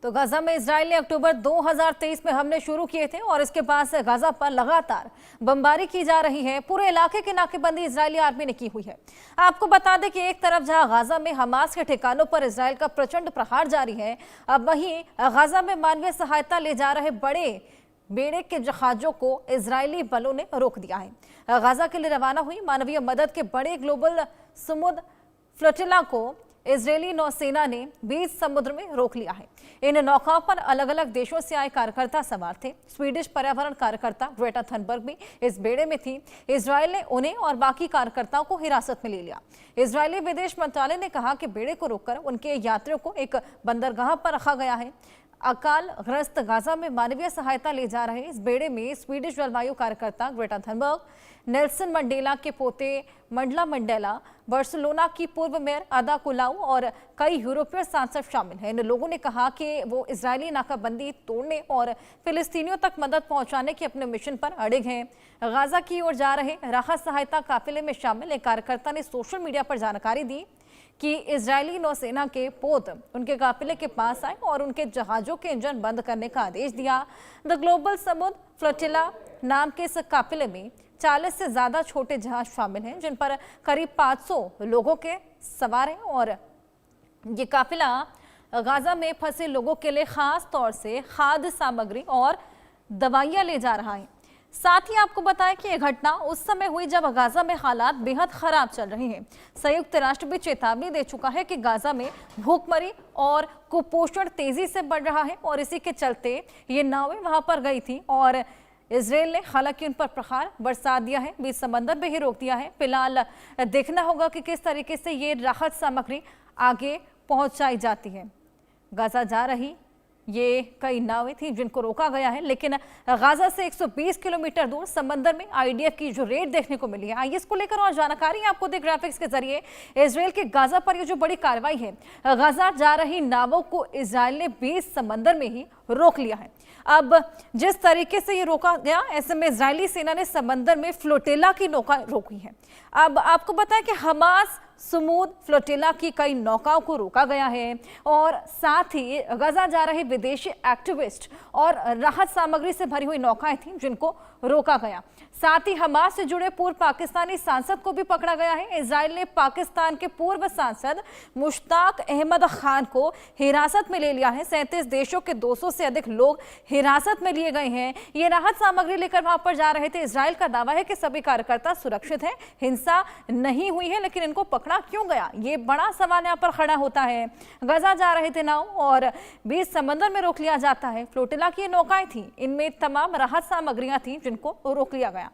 तो गाजा में इजराइल ने अक्टूबर 2023 में हमले शुरू किए थे और इसके बाद से गाजा पर लगातार बमबारी की जा रही है। पूरे इलाके की नाकेबंदी इजरायली आर्मी ने की हुई है। आपको बता दें कि एक तरफ जहां गाजा में हमास के ठिकानों पर इजराइल का प्रचंड प्रहार जारी है, अब वहीं गाजा में मानवीय सहायता ले जा रहे बड़े बेड़े के जहाजों को इजरायली बलों ने रोक दिया है। गाजा के लिए रवाना हुई मानवीय मदद के बड़े ग्लोबल समुद्र फ्लोटिला को इजरायली नौसेना ने बीच समुद्र में रोक लिया है। इन नौकाओं पर अलग अलग देशों से आए कार्यकर्ता सवार थे। स्वीडिश पर्यावरण कार्यकर्ता ग्रेटा थनबर्ग भी इस बेड़े में थी। इजराइल ने उन्हें और बाकी कार्यकर्ताओं को हिरासत में ले लिया। इजरायली विदेश मंत्रालय ने कहा कि बेड़े को रोककर उनके यात्रियों को एक बंदरगाह पर रखा गया है। अकाल ग्रस्त गाजा में मानवीय सहायता ले जा रहे इस बेड़े में स्वीडिश जलवायु कार्यकर्ता ग्रेटा थनबर्ग, नेल्सन मंडेला के पोते मंडला मंडेला, बार्सिलोना की पूर्व मेयर अदा कुलाऊ और कई यूरोपीय सांसद शामिल हैं। इन लोगों ने कहा कि वो इजरायली नाकाबंदी तोड़ने और फिलिस्तीनियों तक मदद पहुंचाने के अपने मिशन पर अड़िग हैं। गाजा की ओर जा रहे राहत सहायता काफिले में शामिल एक कार्यकर्ता ने सोशल मीडिया पर जानकारी दी कि इजरायली नौसेना के पोत उनके काफिले के पास आए और उनके जहाजों के इंजन बंद करने का आदेश दिया। द ग्लोबल समुद्र फ्लोटिला नाम के इस काफिले में 40 से ज्यादा छोटे जहाज शामिल हैं, जिन पर करीब 500 लोगों के सवार हैं और ये काफिला गाजा में फंसे लोगों के लिए खास तौर से खाद्य सामग्री और दवाइयां ले जा रहा है। साथ ही आपको बताएं कि यह घटना उस समय हुई जब गाजा में हालात बेहद खराब चल रहे हैं। संयुक्त राष्ट्र भी चेतावनी दे चुका है कि गाजा में भूखमरी और कुपोषण तेजी से बढ़ रहा है और इसी के चलते ये नावें वहां पर गई थी और इजराइल ने हालांकि उन पर प्रहार बरसा दिया है, बीच समंदर में ही रोक दिया है। फिलहाल देखना होगा कि किस तरीके से ये राहत सामग्री आगे पहुंचाई जाती है। गाजा जा रही ये कई नावें थी जिनको रोका गया है, लेकिन गाजा से 120 किलोमीटर दूर समंदर में आईडीएफ की जो रेड देखने को मिली है। आइए इसको लेकर और जानकारी आपको दे ग्राफिक्स के जरिए। इजराइल के गाजा पर ये जो बड़ी कार्रवाई है, गाजा जा रही नावों को इजराइल ने बीच समंदर में ही रोक लिया है। अब जिस तरीके से ये रोका गया, ऐसे में इजरायली सेना ने समंदर में फ्लोटिला की नौका रोकी है। अब आपको बताएं कि हमास समुद्र फ्लोटिला की कई नौकाओं को रोका गया है और साथ ही गाजा जा रहे विदेशी एक्टिविस्ट और राहत सामग्री से भरी हुई नौकाएं थीं जिनको रोका गया। साथ ही हमास से जुड़े पूर्व पाकिस्तानी सांसद को भी पकड़ा गया है। इजराइल ने पाकिस्तान के पूर्व सांसद मुश्ताक अहमद खान को हिरासत में ले लिया है। 37 देशों के 200 से अधिक लोग हिरासत में लिए गए हैं। ये राहत सामग्री लेकर वहां पर जा रहे थे। इजराइल का दावा है कि सभी कार्यकर्ता सुरक्षित हैं, हिंसा नहीं हुई है, लेकिन इनको पकड़ा क्यों गया, ये बड़ा सवाल यहाँ पर खड़ा होता है। गाजा जा रहे थे नाव और बीच समंदर में रोक लिया जाता है। फ्लोटिला की नौकाएं थी, इनमें तमाम राहत सामग्रियां थी जिनको रोक लिया गया।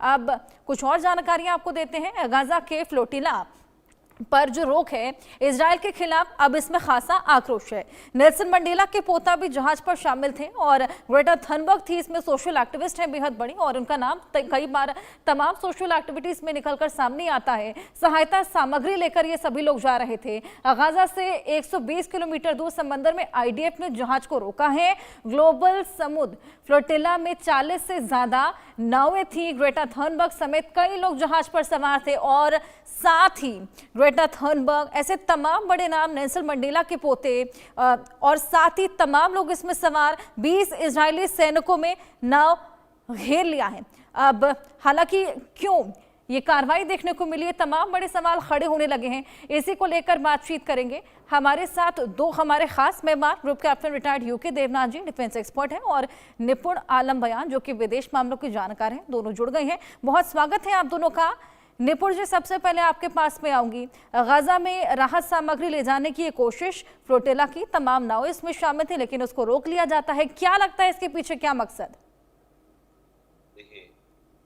अब कुछ और जानकारियां आपको देते हैं। गाजा के फ्लोटिला पर जो रोक है इजराइल के खिलाफ, अब इसमें खासा आक्रोश है। नेल्सन मंडेला के पोता भी जहाज पर शामिल थे और ग्रेटा थनबर्ग थी, इसमें सोशल एक्टिविस्ट हैं बेहद बड़ी और उनका नाम कई बार तमाम सोशल एक्टिविटीज में निकलकर सामने आता है। सहायता सामग्री लेकर ये सभी लोग जा रहे थे। गाजा से 120 किलोमीटर दूर समंदर में आईडीएफ ने जहाज को रोका है। ग्लोबल समुद्र फ्लोटिला में 40 से ज्यादा नावें थी। ग्रेटा थनबर्ग समेत कई लोग जहाज पर सवार थे और साथ ही ग्रेटा थनबर्ग, ऐसे तमाम बड़े नाम, नेल्सन मंडेला के पोते और साथ ही तमाम लोग इसमें सवार 20 इजरायली सैनिकों में नाव घेर लिया है। अब हालांकि क्यों ये कार्रवाई देखने को मिली है, तमाम बड़े सवाल खड़े होने लगे हैं। इसी को लेकर बातचीत करेंगे। हमारे साथ दो हमारे खास मेहमान, group captain retired UK Devnath ji, defence expert हैं, और निपुण आलम बयान जो कि विदेश मामलों के जानकार हैं। दोनों जुड़ गए हैं। बहुत स्वागत है आप दोनों का। निपुण जी, सबसे पहले आपके पास में आऊंगी। गाजा में राहत सामग्री ले जाने की ये कोशिश, फ्लोटिला की तमाम नावें इसमें शामिल थी, लेकिन उसको रोक लिया जाता है। क्या लगता है इसके पीछे क्या मकसद? देखिए,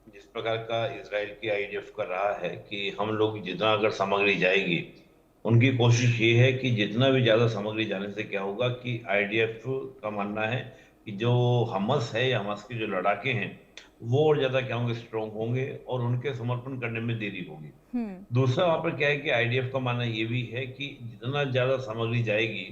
जिस प्रकार का इजराइल की आईडीएफ कर रहा है कि हम लोग जितना अगर सामग्री जाएगी, उनकी कोशिश ये है कि जितना भी ज्यादा सामग्री जाने से क्या होगा कि आईडीएफ का मानना है कि जो हमास है या हमास के जो लड़ाके हैं वो और ज्यादा क्या होंगे, स्ट्रॉन्ग होंगे और उनके समर्पण करने में देरी होगी। दूसरा वहां पर क्या है कि आईडीएफ का मानना ये भी है कि जितना ज्यादा सामग्री जाएगी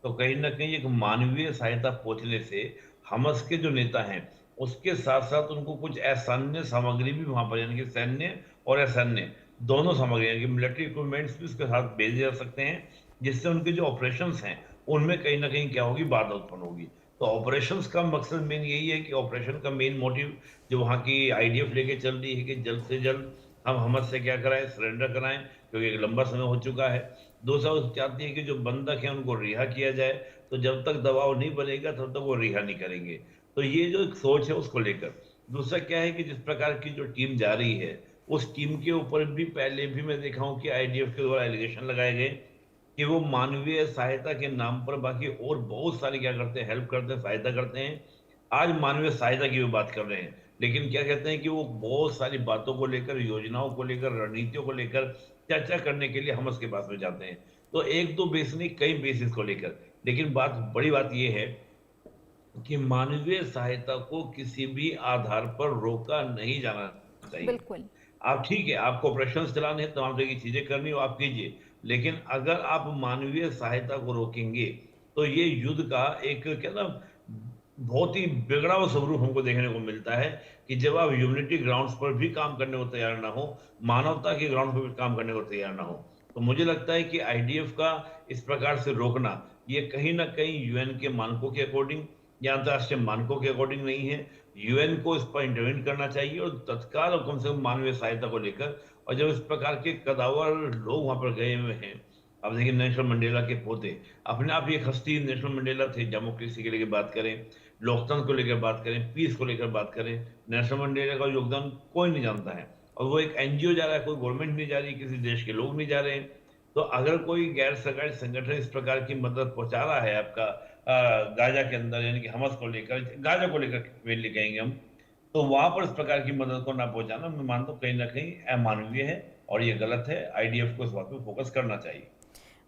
तो कहीं ना कहीं एक मानवीय सहायता पहुंचने से हमास के जो नेता हैं उसके साथ साथ उनको कुछ असैन्य सामग्री भी वहां पर, यानी कि सैन्य और असैन्य दोनों सामग्री, यानी कि मिलिट्री इक्विपमेंट्स भी उसके साथ भेजे जा सकते हैं, जिससे उनके जो ऑपरेशंस हैं उनमें कहीं ना कहीं क्या होगी, बाधा उत्पन्न होगी। तो ऑपरेशंस का मकसद मेन यही है कि ऑपरेशन का मेन मोटिव जो वहाँ की आईडीएफ लेके चल रही है कि जल्द से जल्द हम हमद से क्या कराएं, सरेंडर कराएं, क्योंकि एक लंबा समय हो चुका है। दूसरा वो चाहती है कि जो बंधक है उनको रिहा किया जाए, तो जब तक दबाव नहीं बनेगा तब तक वो रिहा नहीं करेंगे। तो ये जो एक सोच है उसको लेकर। दूसरा क्या है कि जिस प्रकार की जो टीम जा रही है, उस टीम के ऊपर भी पहले भी मैं देखा हूं कि आईडीएफ के द्वारा एलिगेशन लगाए गए कि वो मानवीय सहायता के नाम पर बाकी और बहुत सारे क्या करते हैं, हेल्प करते हैं, सहायता करते हैं। आज मानवीय सहायता की भी बात कर रहे हैं, लेकिन क्या कहते हैं कि वो बहुत सारी बातों को लेकर, योजनाओं को लेकर, रणनीतियों को लेकर चर्चा करने के लिए हमस के पास में जाते हैं। तो एक दो बेस नहीं, कई बेसिस को लेकर। लेकिन बड़ी बात यह है कि मानवीय सहायता को किसी भी आधार पर रोका नहीं जाना चाहिए। बिल्कुल। आप ठीक है, आपको ऑपरेशन चलाने हैं, तमाम तरह की चीजें करनी हो आप कीजिए, लेकिन अगर आप मानवीय सहायता को रोकेंगे तो ये युद्ध का एक क्या ना बहुत ही बिगड़ा हुआ स्वरूप हमको देखने को मिलता है कि जब आप ह्यूमनिटी ग्राउंड्स पर भी काम करने को तैयार ना हो, मानवता के ग्राउंड पर भी काम करने को तैयार ना हो, तो मुझे लगता है कि आईडीएफ का इस प्रकार से रोकना ये कहीं ना कहीं यूएन के मानकों के अकॉर्डिंग या अंतर्राष्ट्रीय मानकों के अकॉर्डिंग नहीं है। यूएन को इस पर इंटरवेंट करना चाहिए और तत्काल और कम से कम मानवीय सहायता को लेकर। और जब इस प्रकार के कदावर लोग वहां पर गए हुए हैं, अब देखिए नेल्सन मंडेला के पोते, अपने आप एक हस्ती नेल्सन मंडेला थे, डेमोक्रेसी के लेकर बात करें, लोकतंत्र को लेकर बात करें, पीस को लेकर बात करें, नेल्सन मंडेला का योगदान कोई नहीं जानता है। और वो एक एनजीओ जा रहा है, कोई गवर्नमेंट नहीं जा रही, किसी देश के लोग नहीं जा रहे हैं। तो अगर कोई गैर सरकारी संगठन इस प्रकार की मदद पहुंचा रहा है आपका गाजा के अंदर, यानी कि हमस को लेकर, गाजा को लेकर मेनली कहेंगे हम, तो वहां पर इस प्रकार की मदद को ना पहुंचाना मैं मानता हूँ कहीं ना कहीं अमानवीय है और ये गलत है। आईडीएफ को इस बात पे फोकस करना चाहिए।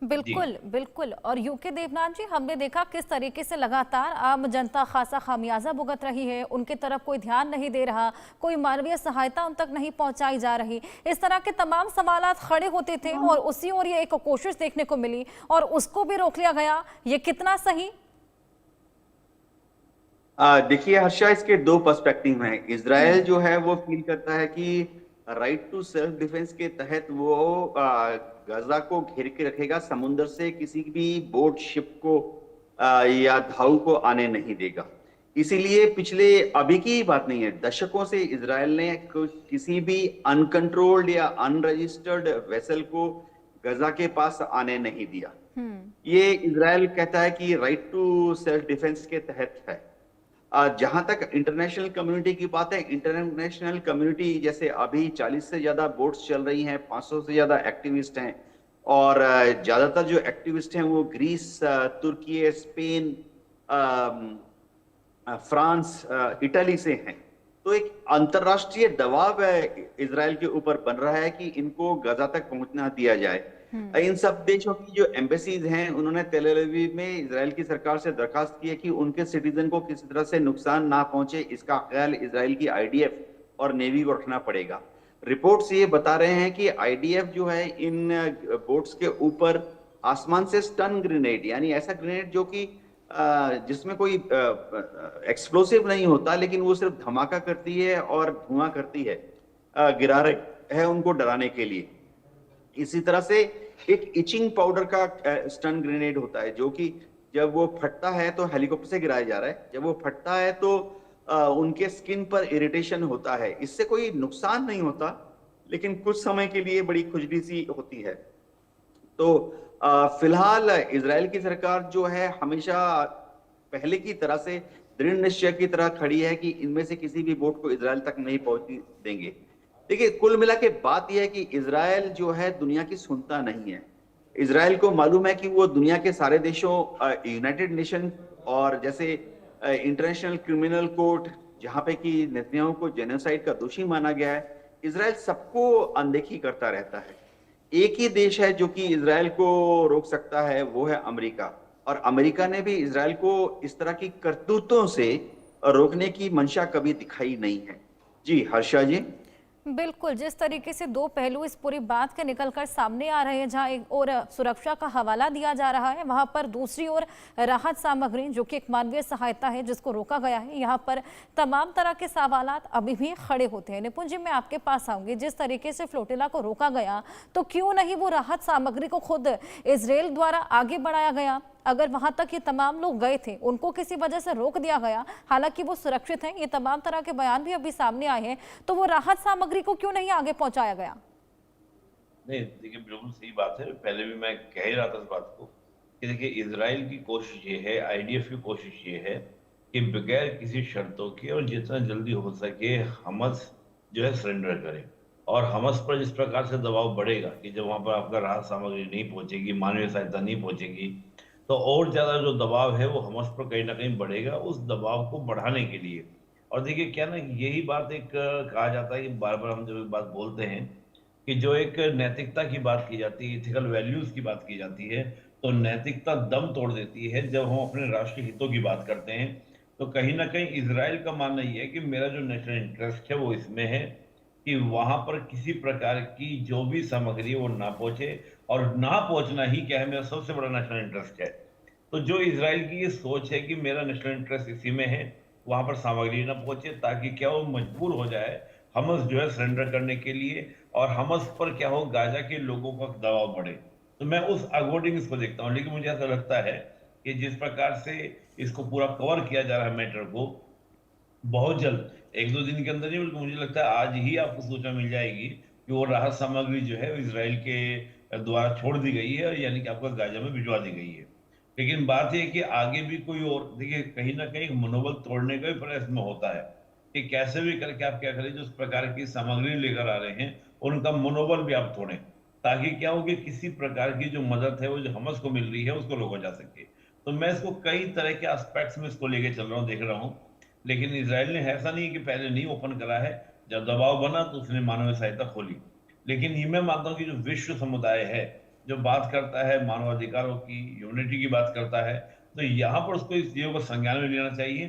जी। बिल्कुल, बिल्कुल। और यूके देवनाथ जी, हमने देखा किस तरीके से लगातार आम जनता खासा खामियाजा भुगत रही है, उनकी तरफ कोई ध्यान नहीं दे रहा, कोई मानवीय सहायता उन तक नहीं पहुंचाई जा रही। इस तरह के तमाम सवालात खड़े होते थे और उसी ओर ये एक कोशिश देखने को मिली और उसको भी रोक लिया गया। ये कितना सही? देखिए हर्षा, इसके दो पर्सपेक्टिव हैं। इजराइल जो है वो फील करता है कि राइट टू सेल्फ डिफेंस के तहत वो गाजा को घेर के रखेगा, समुद्र से किसी भी बोट शिप को या धाऊ को आने नहीं देगा। इसीलिए पिछले, अभी की बात नहीं है, दशकों से इजराइल ने किसी भी अनकंट्रोल्ड या अनरजिस्टर्ड वेसल को गाजा के पास आने नहीं दिया। ये इजराइल कहता है कि राइट टू सेल्फ डिफेंस के तहत है। जहां तक इंटरनेशनल कम्युनिटी की बात है, इंटरनेशनल कम्युनिटी जैसे अभी 40 से ज्यादा बोट्स चल रही हैं, 500 से ज्यादा एक्टिविस्ट हैं और ज्यादातर जो एक्टिविस्ट हैं वो ग्रीस, तुर्की, स्पेन, फ्रांस, इटली से हैं। तो एक अंतरराष्ट्रीय दबाव इजराइल के ऊपर बन रहा है कि इनको गाजा तक पहुंचना दिया जाए। इन सब देशों की जो एम्बेसीज हैं उन्होंने तेल अवीव में इजराइल की सरकार से दरखास्त की है कि उनके सिटीजन को किसी तरह से नुकसान ना पहुंचे, इसका ख्याल इजराइल की आईडीएफ और नेवी को रखना पड़ेगा। रिपोर्ट्स ये बता रहे हैं कि आईडीएफ जो है इन बोट्स के ऊपर आसमान से स्टन ग्रेनेड, यानी ऐसा ग्रेनेड जो कि जिसमें कोई एक्सप्लोसिव नहीं होता, लेकिन वो सिर्फ धमाका करती है और धुआं करती है, गिरा रहे है उनको डराने के लिए। इसी तरह से एक इचिंग पाउडर का स्टन ग्रेनेड होता है जो कि जब वो फटता है तो हेलीकॉप्टर से गिराया जा रहा है, जब वो फटता है तो उनके स्किन पर इरिटेशन होता है। इससे कोई नुकसान नहीं होता, लेकिन कुछ समय के लिए बड़ी खुजली सी होती है। तो फिलहाल इजराइल की सरकार जो है हमेशा पहले की तरह से दृढ़ निश्चय की तरह खड़ी है कि इनमें से किसी भी बोट को इजराइल तक नहीं पहुंचने देंगे। देखिए, कुल मिला के बात यह है कि इजराइल जो है दुनिया की सुनता नहीं है। इजराइल को मालूम है कि वो दुनिया के सारे देशों, यूनाइटेड नेशन और जैसे इंटरनेशनल क्रिमिनल कोर्ट, जहां पे कि नेतन्याहू को जेनोसाइड का दोषी माना गया है, इजराइल सबको अनदेखी करता रहता है। एक ही देश है जो कि इजराइल को रोक सकता है, वो है अमेरिका। और अमेरिका ने भी इजराइल को इस तरह की करतूतों से रोकने की मंशा कभी दिखाई नहीं है। जी हर्षा जी। बिल्कुल, जिस तरीके से दो पहलू इस पूरी बात के निकलकर सामने आ रहे हैं, जहां एक और सुरक्षा का हवाला दिया जा रहा है, वहां पर दूसरी ओर राहत सामग्री जो कि एक मानवीय सहायता है जिसको रोका गया है, यहां पर तमाम तरह के सवालात अभी भी खड़े होते हैं। निपुण जी, मैं आपके पास आऊंगी। जिस तरीके से फ्लोटिला को रोका गया, तो क्यों नहीं वो राहत सामग्री को खुद इजराइल द्वारा आगे बढ़ाया गया? अगर वहां तक ये तमाम लोग गए थे, उनको किसी वजह से रोक दिया गया, हालांकि वो सुरक्षित हैं, ये तमाम तरह के बयान भी अभी सामने आए हैं, तो वो राहत सामग्री को क्यों नहीं आगे पहुंचाया गया? नहीं, देखिए बिल्कुल सही बात है। पहले भी मैं कह ही रहा था इस बात को कि देखिए इजराइल की कोशिश ये है, आईडीएफ की कोशिश ये है कि बगैर किसी शर्तों के और जितना जल्दी हो सके हमास जो है सरेंडर करे। और हमास पर जिस प्रकार से दबाव बढ़ेगा कि जब वहां पर आपका राहत सामग्री नहीं पहुंचेगी, मानवीय सहायता नहीं पहुंचेगी, तो और ज्यादा जो दबाव है वो हमास पर कहीं ना कहीं बढ़ेगा, उस दबाव को बढ़ाने के लिए। और देखिए क्या ना, यही बात एक कहा जाता है कि बार बार हम जब एक बात बोलते हैं कि जो एक नैतिकता की बात की जाती है, इथिकल वैल्यूज की बात की जाती है, तो नैतिकता दम तोड़ देती है जब हम अपने राष्ट्रीय हितों की बात करते हैं। तो कहीं ना कहीं इजराइल का मानना ये है कि मेरा जो नेशनल इंटरेस्ट है वो इसमें है कि वहां पर किसी प्रकार की जो भी सामग्री है वो ना पहुंचे, और ना पहुंचना ही क्या है, मेरा सबसे बड़ा नेशनल इंटरेस्ट है। तो जो इजराइल की ये सोच है कि मेरा नेशनल इंटरेस्ट इसी में है, वहां पर सामग्री ना पहुंचे, ताकि क्या वो मजबूर हो जाए हमस जो है सरेंडर करने के लिए, और हमस पर क्या हो, गाजा के लोगों का दबाव बढ़े। तो मैं उस अकॉर्डिंग इसको देखता हूँ। लेकिन मुझे ऐसा लगता है कि जिस प्रकार से इसको पूरा कवर किया जा रहा है मैटर को, बहुत जल्द, एक दो दिन के अंदर नहीं, बल्कि मुझे लगता है आज ही आपको सूचना मिल जाएगी कि वो राहत सामग्री जो है इसराइल के द्वारा छोड़ दी गई है, यानी कि आपका गाजा में भिजवा दी गई है। लेकिन बात यह है कि आगे भी कोई और, देखिए कहीं ना कहीं मनोबल तोड़ने का भी प्रयास में होता है कि कैसे भी करके आप क्या करें, जो इस प्रकार की सामग्री लेकर आ रहे हैं उनका मनोबल भी आप तोड़ें, ताकि क्या हो कि किसी प्रकार की जो मदद है वो जो हमस को मिल रही है उसको रोका जा सके। तो मैं इसको कई तरह के एस्पेक्ट्स में इसको लेके चल रहा हूँ, देख रहा हूँ। लेकिन इसराइल ने ऐसा नहीं कि पहले नहीं ओपन करा है, जब दबाव बना तो उसने मानवीय सहायता खोली। लेकिन ये मैं मानता हूँ कि जो विश्व समुदाय है, जो बात करता है मानवाधिकारों की, यूनिटी की बात करता है, तो यहाँ पर उसको इस चीजों को संज्ञान में लेना चाहिए।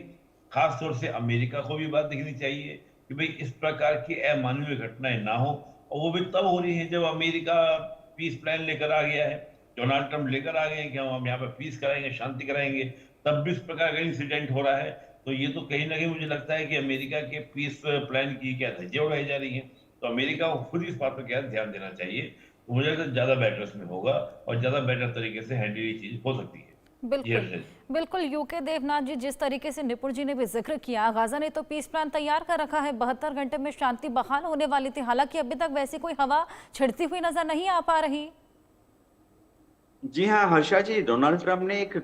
खास तौर से अमेरिका को भी बात देखनी चाहिए कि भाई इस प्रकार की अमानवीय घटनाएं ना हो। और वो भी तब हो रही है जब अमेरिका पीस प्लान लेकर आ गया है, डोनाल्ड ट्रंप लेकर आ गए कि हम यहाँ पे पीस कराएंगे, शांति कराएंगे, तब भी इस प्रकार का इंसिडेंट हो रहा है। तो ये तो कहीं ना कहीं मुझे लगता है कि अमेरिका के पीस प्लान की क्या धज्जियां उड़ाई जा रही है। तो अमेरिका को खुद इस बात पर क्या ध्यान देना चाहिए। तो मुझे लगता है ज्यादा बेटर इसमें होगा और ज्यादा बेटर तरीके से हैंडल ये चीज हो सकती है। बिल्कुल बिल्कुल यूके देवनाथ जी, जिस तरीके से निपुण जी ने भी जिक्र किया, गाजा ने तो पीस प्लान तैयार कर रखा है, 72 घंटे में शांति बहाल होने वाली थी, हालांकि अभी तक वैसी कोई हवा छिड़ती हुई नजर नहीं आ पा रही। जी हाँ हर्षा जी, डोनाल्ड ट्रंप ने एक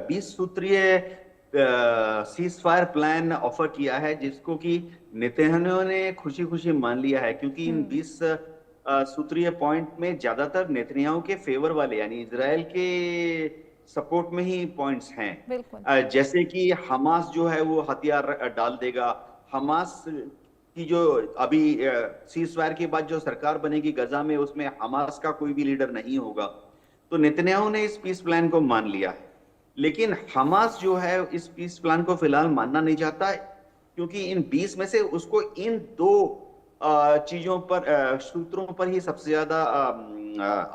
20 सूत्रीय सीज फायर प्लान ऑफर किया है, जिसको कि नेतन्याहू ने खुशी खुशी मान लिया है, क्योंकि इन 20 सूत्रीय पॉइंट में ज्यादातर नेतन्याहू के फेवर वाले, यानी इजराइल के सपोर्ट में ही पॉइंट्स हैं। जैसे कि हमास जो है वो हथियार डाल देगा, हमास की जो अभी सीज फायर के बाद जो सरकार बनेगी गजा में, उसमें हमास का कोई भी लीडर नहीं होगा। तो नेतन्याहू ने इस पीस प्लान को मान लिया है, लेकिन हमास जो है इस पीस प्लान को फिलहाल मानना नहीं चाहता, क्योंकि इन 20 में से उसको इन दो चीजों पर, सूत्रों पर ही सबसे ज्यादा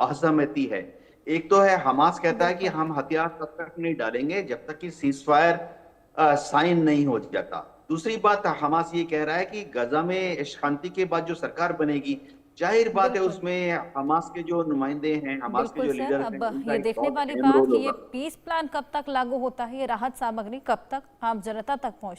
असहमति है। एक तो है, हमास कहता है कि हम हथियार तब तक नहीं डालेंगे जब तक कि सीज फायर साइन नहीं हो जाता। दूसरी बात, हमास ये कह रहा है कि गजा में शांति के बाद जो सरकार बनेगी, जाहिर बात है उसमें हमास के जो नुमाइंदे हैं, हमास के जो लीडर हैं, अब ये देखने वाली बात कि ये पीस प्लान कब तक लागू होता है, ये राहत सामग्री कब तक आम जनता तक पहुंचती है।